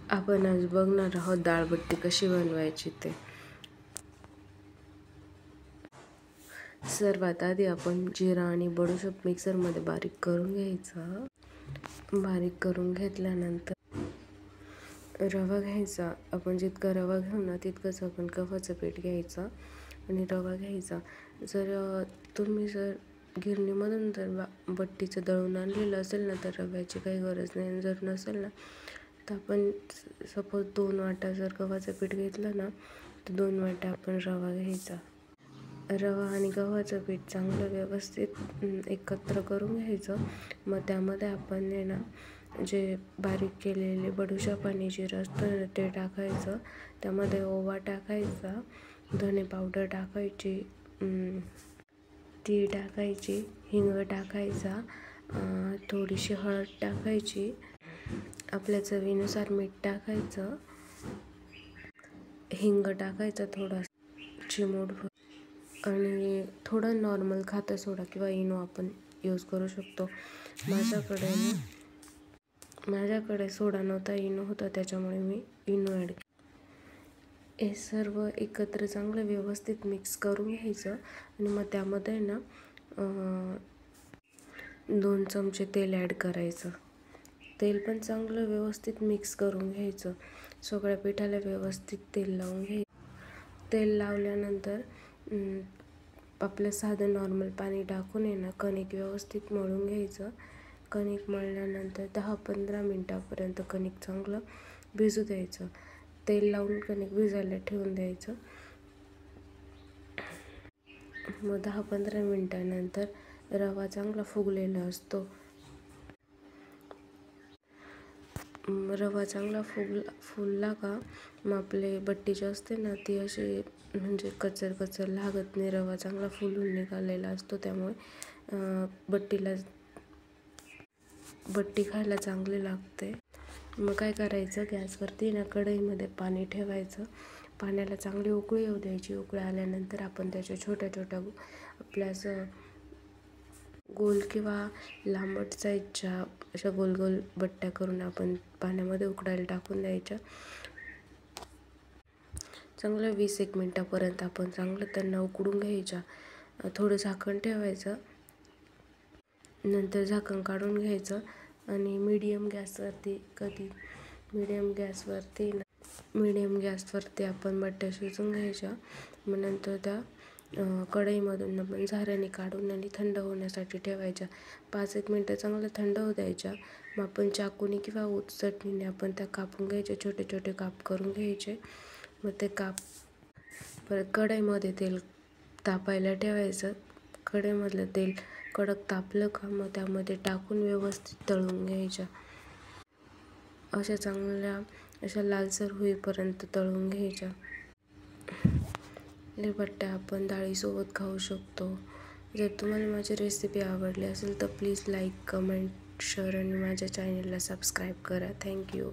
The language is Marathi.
आपण आज बघणार आहोत डाळबट्टी कशी बनवायची ते। सर्वात आधी आपण जिरा आणि बडीशेप मिक्सरमध्ये बारीक करून घ्यायचा। बारीक करून घेतल्यानंतर रवा घ्यायचा। आपण जितका रवा घेऊ ना तितकंच आपण गव्हाचं पीठ घ्यायचं आणि रवा घ्यायचा। तुम्ही गिरणीमधून बट्टीचं दळून आणलेलं असेल ना तर रव्याची काही गरज नाही। जर नसेल ना तर आपण सपोज 2 वाट्या जर गव्हाचं पीठ घेतलं ना तर 2 वाट्या आपण रवा घ्यायचा। रवा आणि गव्हाचं पीठ चांगलं व्यवस्थित एकत्र करून घ्यायचं। मग त्यामध्ये आपण ना जे बारीक केलेले बडीशेप आणि जिरं असतं ते टाकायचं। त्यामध्ये ओवा टाकायचा, धने पावडर टाकायची, तीळ टाकायची, हिंग टाकायचा, थोडीशी हळद टाकायची, आपल्या चवीनुसार मीठ टाकायचं, हिंग टाकायचा थोडासा चिमूटभर, आणि थोडा नॉर्मल खाता सोडा किंवा इनो आपण यूज करू शकतो। माझ्याकडे सोडा नव्हता, इनो होता, त्याच्यामुळे मी इनो ॲड केला। हे सर्व एकत्र चांगलं व्यवस्थित मिक्स करून घ्यायचं आणि मग त्यामध्ये ना 2 चमचे तेल ॲड करायचं। तेल पण चांगलं व्यवस्थित मिक्स करून घ्यायचं। सगळ्या पिठाला व्यवस्थित तेल लावून घ्यायचं। तेल लावल्यानंतर आपलं साधं नॉर्मल पाणी टाकून कणिक व्यवस्थित मळून घ्यायचं। कणिक मळल्यानंतर 10-15 मिनटापर्यंत कणिक चांगलं भिजू द्यायचं। तेल लावून कणिक भिजायला ठेवून द्यायचं। मग 10-15 मिनटानंतर रवा चांगला फुगलेला असतो। रवा चांगला फुलला का मग आपले बट्टी जी असते ना ती अशी म्हणजे कचर लागत नाही। रवा चांगला फुलून निघालेला असतो, त्यामुळे बट्टी खायला चांगली लागते। मग काय करायचं, गॅसवरती ना कढईमध्ये पाणी ठेवायचं। पाण्याला चांगली उकळी येऊ द्यायची। उकळी आल्यानंतर आपण त्याच्या छोट्या छोट्या आपल्या असं गोल किंवा लांबट साईजच्या अशा गोल गोल बट्ट्या करून आपण पाण्यामध्ये उकळायला टाकून द्यायच्या। चांगलं 20-1 मिनटापर्यंत आपण चांगलं त्यांना उकडून घ्यायच्या। थोडं झाकण ठेवायचं, नंतर झाकण काढून घ्यायचं आणि मीडियम गॅसवरती आपण बट्ट्या शिजवून घ्यायच्या। मग नंतर त्या कढईमधून आपण झाऱ्याने काढून आणि थंड होण्यासाठी ठेवायच्या। 5-1 मिनटं चांगलं थंड होऊ द्यायच्या। मग आपण चाकूने किंवा चटणीने आपण त्या कापून घ्यायचे, छोटे छोटे काप करून घ्यायचे। मग ते काप परत कढईमध्ये तेल तापायला ठेवायचं। कढईमधलं तेल कडक तापलं का मग त्यामध्ये टाकून व्यवस्थित तळून घ्यायच्या। अशा लालसर होईपर्यंत तळून घ्यायच्या। हे बट्ट्या आपण डाळीसोबत खाऊ शकतो। जर तुम्हाला माझी रेसिपी आवडली असेल तर प्लीज लाईक, कमेंट, शेअर आणि माझ्या चॅनलला सबस्क्राईब करा। थँक्यू।